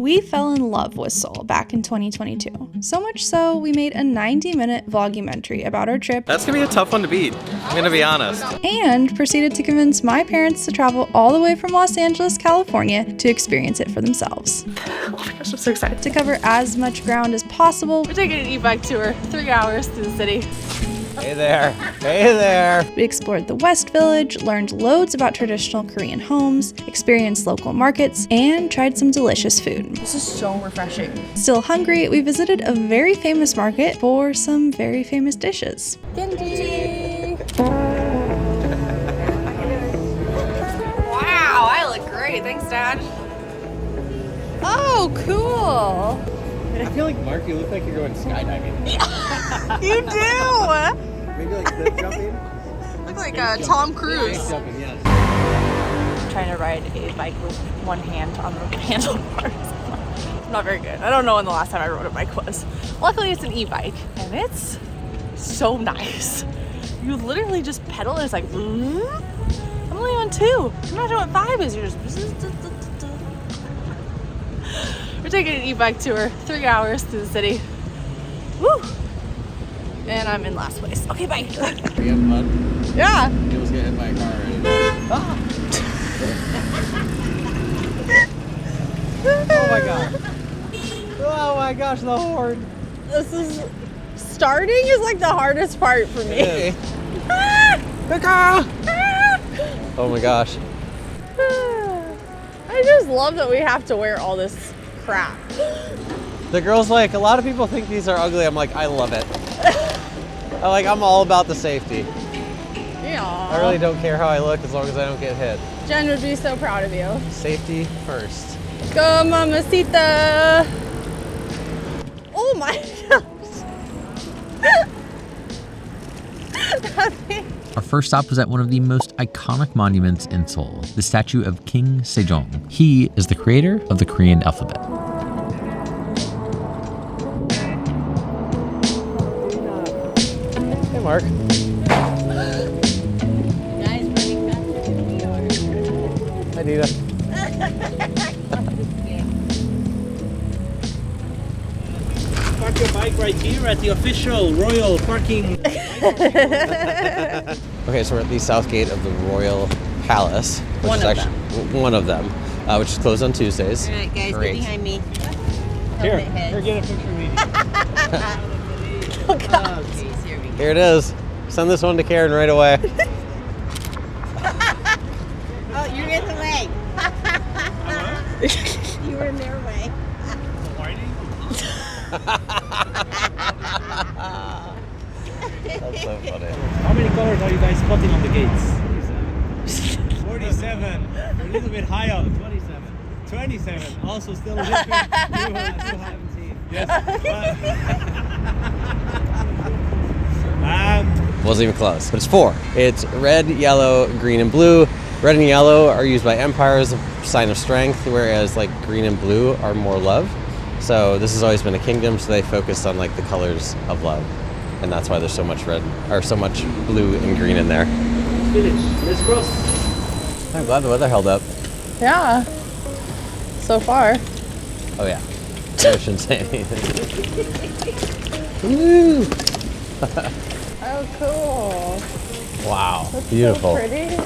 We fell in love with Seoul back in 2022. So much so, we made a 90-minute vlogumentary about our trip. That's gonna be a tough one to beat, I'm gonna be honest. And proceeded to convince my parents to travel all the way from Los Angeles, California to experience it for themselves. Oh my gosh, I'm so excited. To cover as much ground as possible, We're taking an e-bike tour, 3 hours through the city. Hey there, hey there. we explored the West Village, learned loads about traditional Korean homes, experienced local markets, and tried some delicious food. This is so refreshing. Still hungry, we visited a very famous market for some very famous dishes. Genji! Wow, I look great. Thanks, Dad. Oh, cool. I feel like, Mark, you look like you're going skydiving. You do! Maybe like cliff jumping? Look like Tom Cruise. Cliff jumping, yes. I'm trying to ride a bike with one hand on the handlebars. Not very good. I don't know when the last time I rode a bike was. Luckily, it's an e-bike, and it's so nice. You literally just pedal, and it's like, I'm only on 2. Imagine what 5 is. You're just. We're taking an e-bike tour, 3 hours through the city. Woo! And I'm in last place. Okay, bye. Are you having fun? Yeah. He was getting hit by a car already. Oh my god. Oh my gosh, the horn. This is starting is like the hardest part for me. Hey. Oh my gosh. I just love that we have to wear all this crap. The girl's like, a lot of people think these are ugly. I'm like, I love it. I'm all about the safety. Yeah. I really don't care how I look as long as I don't get hit. Jen would be so proud of you. Safety first. Go, mamacita. Oh my gosh. Our first stop was at one of the most iconic monuments in Seoul, the statue of King Sejong. He is the creator of the Korean alphabet. Hey, Mark. Hi, Dita. Park your bike right here at the official Royal Parking. Okay, so we're at the south gate of the Royal Palace. Which is actually one of them, which is closed on Tuesdays. All right, guys, Great. get behind me. Here, Helmet get a picture of me. Oh, God. Here we go. Here it is. Send this one to Karen right away. Oh, you're in the way. You were in their way. That's so funny. How many colors are you guys spotting on the gates? 47. A little bit higher. 27. 27. Also still a little bit. You haven't seen. Yes. Wasn't even close, but it's 4. It's red, yellow, green, and blue. Red and yellow are used by empires, a sign of strength, whereas like green and blue are more love. So this has always been a kingdom, so they focused on like the colors of love. And that's why there's so much red, or so much blue and green in there. Village. Let's cross. I'm glad the weather held up. Yeah. So far. Oh yeah. I shouldn't say anything. Woo! Oh, cool. Wow. That's Beautiful. So pretty.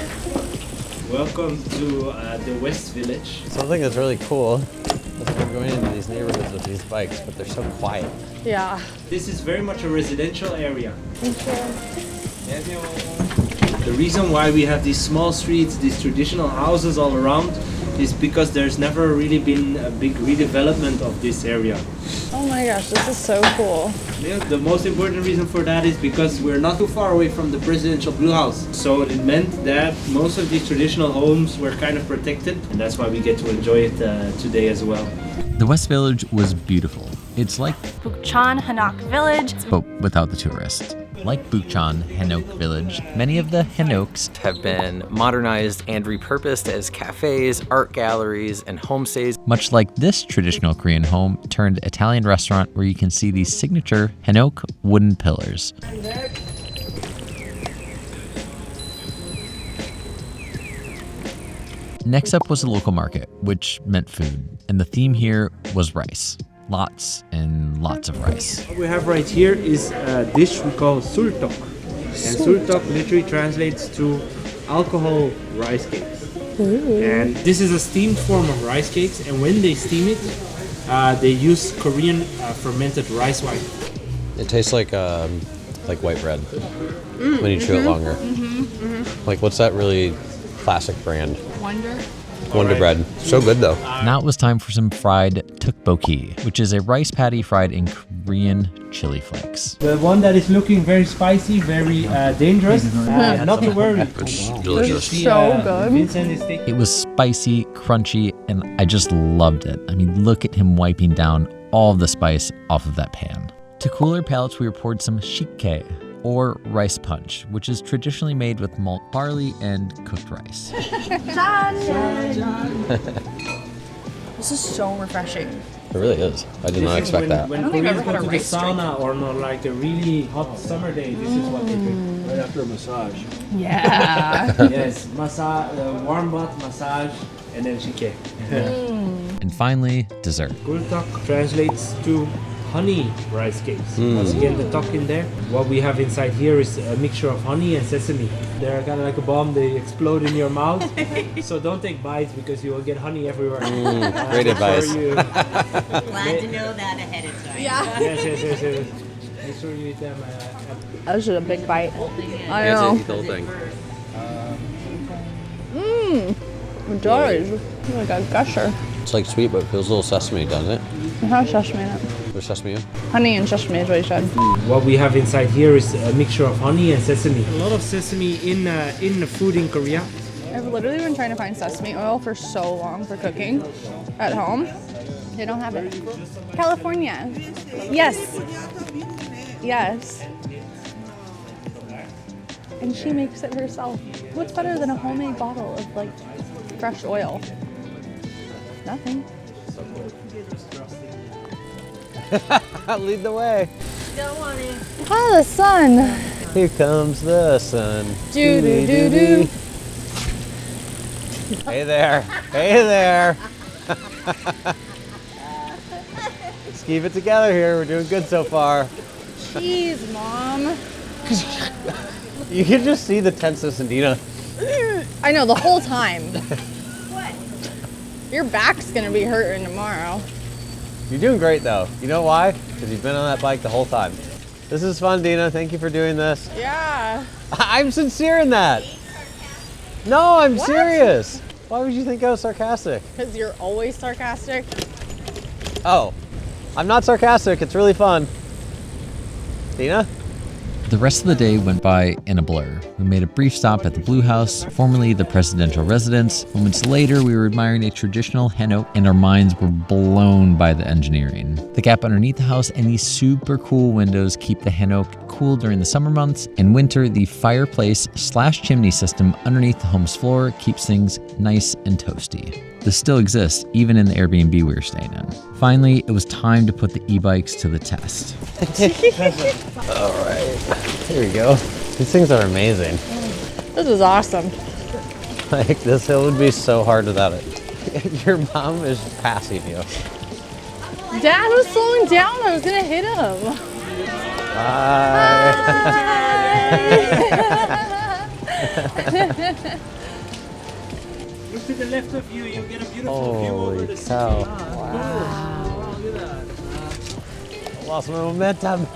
Welcome to the West Village. Something that's really cool is we're going into these neighborhoods with these bikes, but they're so quiet. Yeah. This is very much a residential area. Thank you. The reason why we have these small streets, these traditional houses all around, is because there's never really been a big redevelopment of this area. Oh my gosh, this is so cool. Yeah, the most important reason for that is because we're not too far away from the presidential blue house. So it meant that most of these traditional homes were kind of protected, and that's why we get to enjoy it today as well. The West Village was beautiful. It's like Bukchon Hanok Village. but without the tourists. Like Bukchon Hanok Village, many of the Hanoks Have been modernized and repurposed as cafes, art galleries, and homestays. much like this traditional Korean home turned Italian restaurant where you can see these signature Hanok wooden pillars. Next up was a local market, which meant food. And the theme here was rice. Lots and lots of rice. What we have right here is a dish we call sultok. And sultok literally translates to alcohol rice cakes. And this is a steamed form of rice cakes, and when they steam it, they use Korean fermented rice wine. It tastes like white bread when you chew it longer. Like, what's that really classic brand? Wonder Bread. So good though. Now it was time for some fried tteokbokki, which is a rice patty fried in Korean chili flakes. The one that is looking very spicy, very dangerous, not to worry. Delicious. So good. Vincent is taking. It was spicy, crunchy, and I just loved it. I mean, look at him wiping down all of the spice off of that pan. To cool our palates, we poured some shikke, or rice punch, which is traditionally made with malt barley and cooked rice. This is so refreshing. It really is. I did not expect that. When I don't think I've Koreans ever go had a to the rice drink. sauna or not, like a really hot summer day, this is what they drink. Right after a massage. Yeah. Yes, warm bath, massage, and then shikke. And finally, dessert. Gultak translates to honey rice cakes. Once again, the tok in there. What we have inside here is a mixture of honey and sesame. They're kind of like a bomb, they explode in your mouth. So don't take bites because you will get honey everywhere. Great advice. Glad to know that ahead of time. Yeah. Yes. Make sure you eat them. That was just a big bite. I That's know. it, the whole thing. It does. Like a gusher. It's like sweet, but it feels a little sesame, doesn't it? It has sesame in it. There's sesame in? Honey and sesame is what you said. What we have inside here is a mixture of honey and sesame. A lot of sesame in the food in Korea. I've literally been trying to find sesame oil for so long for cooking at home. They don't have it. California. Yes. Yes. And she makes it herself. What's better than a homemade bottle of like fresh oil? Nothing. Lead the way. Ah, the sun. Here comes the sun. Do do do do. Hey there. Hey there. Let's keep it together here. We're doing good so far. Jeez, Mom. You can just see the tenseness in Dina. I know, the whole time. Your back's gonna be hurting tomorrow. You're doing great though. You know why? Because you've been on that bike the whole time. This is fun, Dina. Thank you for doing this. Yeah. I'm sincere in that. No, I'm serious. Why would you think I was sarcastic? Because you're always sarcastic. Oh, I'm not sarcastic. It's really fun. Dina? The rest of the day went by in a blur. We made a brief stop at the Blue House, formerly the presidential residence. Moments later, we were admiring a traditional Hanok, and our minds were blown by the engineering. The gap underneath the house and these super cool windows keep the Hanok cool during the summer months. In winter, the fireplace/chimney system underneath the home's floor keeps things nice and toasty. This still exists, even in the Airbnb we were staying in. Finally, it was time to put the e-bikes to the test. All right. Here we go. These things are amazing. This is awesome. Like, this hill would be so hard without it. Your mom is passing you. Dad was slowing down. I was gonna hit him. Bye. Look to the left of you, you get a beautiful view over Holy the sea. cow. Wow, look at that. Lost my momentum.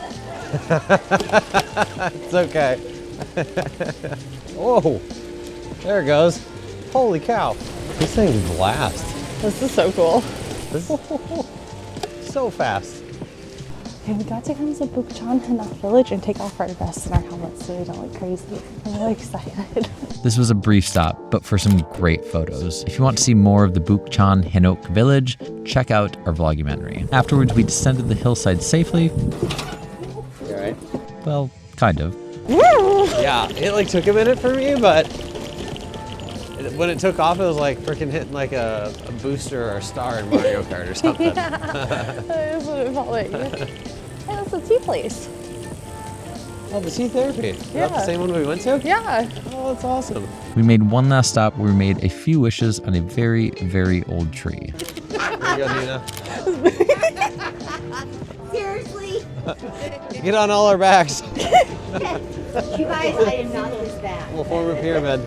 It's okay. Whoa. There it goes. Holy cow. These things blast. This is so cool. This is so fast. Okay, we got to come to Bukchon Hanok Village and take off our vests and our helmets so we don't look crazy. I'm really excited. This was a brief stop, but for some great photos. If you want to see more of the Bukchon Hanok Village, check out our vlogumentary. Afterwards, we descended the hillside safely. You all right? Well, kind of. Yeah, it like took a minute for me, but when it took off, it was like freaking hitting like a booster or a star in Mario Kart or something. That's what it felt like. Hey, that's the tea place. Oh, the tea therapy. Is that the Yeah. same one we went to? Yeah. Oh, that's awesome. We made one last stop where we made a few wishes on a very, very old tree. There you go, Nina. Seriously? Get on all our backs. You guys, I am not this bad. We'll form a pyramid.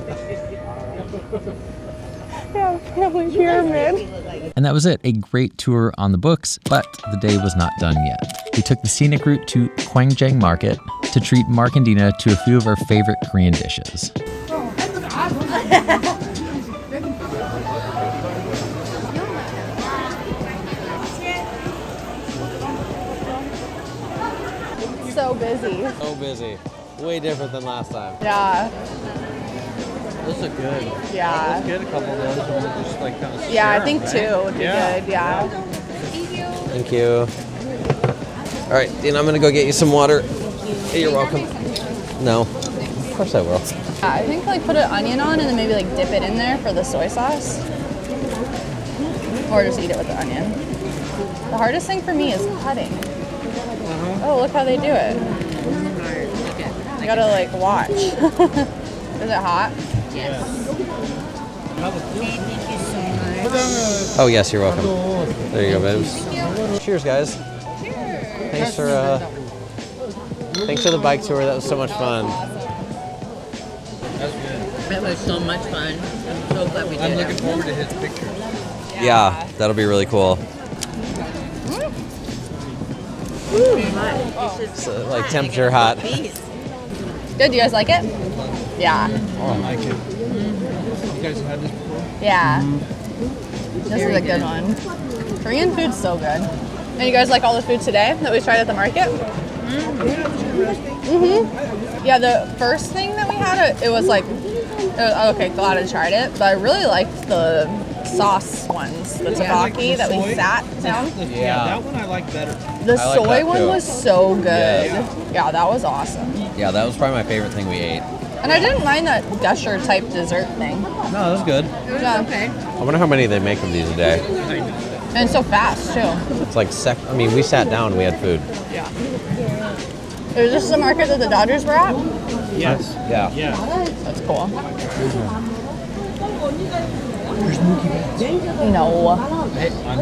Yeah, family pyramid. And that was it. A great tour on the books, but the day was not done yet. We took the scenic route to Gwangjang Market to treat Mark and Dina to a few of our favorite Korean dishes. So busy. So busy. Way different than last time. Yeah. Those look good. Yeah. Let's get a couple of those and we'll just like kind of Yeah, I think 2 would be good. Yeah. Thank you. All right, Dean, I'm gonna go get you some water. Hey, you're welcome. No, of course I will. I think like put an onion on and then maybe like dip it in there for the soy sauce. Or just eat it with the onion. The hardest thing for me is cutting. Oh, look how they do it. You gotta like watch. Is it hot? Yes. Okay, thank you so much. Oh yes, you're welcome. There you go, babes. Cheers, guys. Cheers. Thanks for the bike tour. That was so much fun. That was so much fun. I'm so glad we did it. I'm looking forward to his pictures. Yeah, that'll be really cool. So, like temperature hot. Good, do you guys like it? Yeah. Oh, I like it. You guys have had this before? Yeah. This is a good one. Korean food's so good. And you guys like all the food today that we tried at the market? Mm-hmm. Yeah, the first thing that we had, it was like, okay, glad I tried it, but I really liked the sauce ones, the tteokbokki that we sat down. Yeah, that one I like better. The I like soy that one too. was so good. Yeah. Yeah, that was awesome. Yeah, that was probably my favorite thing we ate. And I didn't mind that gusher type dessert thing. No, that was good. Yeah. Okay. I wonder how many they make of these a day. And so fast too. It's like I mean, we sat down and we had food. Is this the market that the Dodgers were at? Yes. Yeah. Yeah. That's cool. There's Mookie Betts. No. Hey, I'm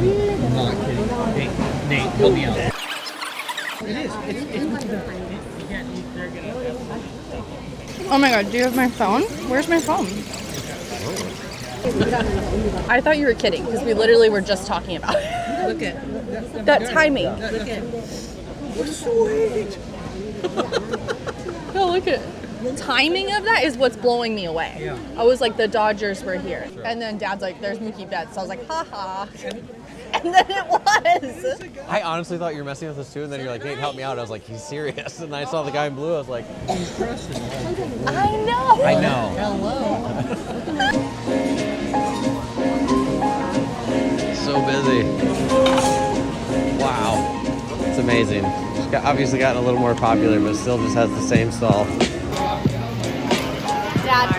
not kidding. Hey, Nate, help me out. It is. It's Mookie Betts. You can't. They're gonna. Oh my god, do you have my phone? Where's my phone? I thought you were kidding because we literally were just talking about it. Look at. That timing. Look at. Sweet. No, look at the timing of that is what's blowing me away. Yeah. I was like, the Dodgers were here. And then Dad's like, there's Mookie Betts. So I was like, haha. And then it was. I honestly thought you were messing with us too, and then you're like, Nate, help me out. I was like, he's serious. And I saw the guy in blue. I was like, I know. I know. So busy. Wow. It's amazing. It's obviously gotten a little more popular, but still just has the same stall. Dad.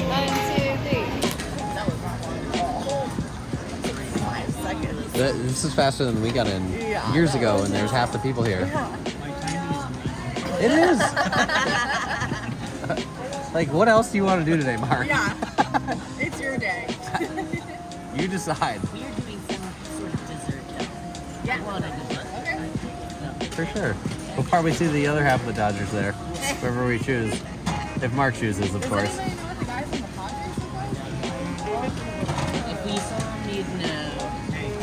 1, 2, 3. This is faster than we got in years ago, and there's half the people here. It is. Like, what else do you want to do today, Mark? Yeah. It's your day. You decide. You're doing some sort of dessert though. Yeah. I want a dessert. For sure. We'll probably see the other half of the Dodgers there, wherever we choose. If Mark chooses, of course. If we saw him, you'd know.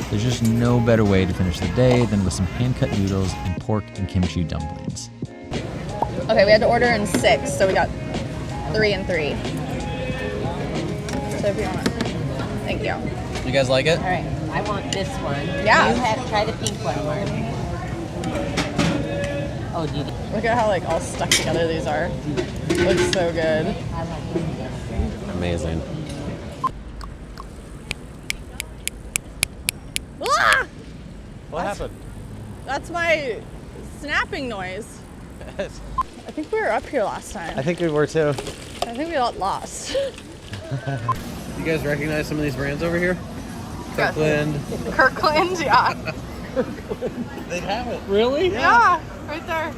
There's just no better way to finish the day than with some hand-cut noodles and pork and kimchi dumplings. Okay, we had to order in 6, so we got 3 and 3. So if you want. Thank you. You guys like it? All right. I want this one. Yeah. You have try the pink one, Mark. Oh, did you? Look at how like all stuck together these are. Looks so good. I like it. Amazing. Ah! What happened? That's my snapping noise. I think we were up here last time. I think we were too. I think we got lost. You guys recognize some of these brands over here? Kirkland. Kirkland, yeah. They have it. Really? Yeah, right there.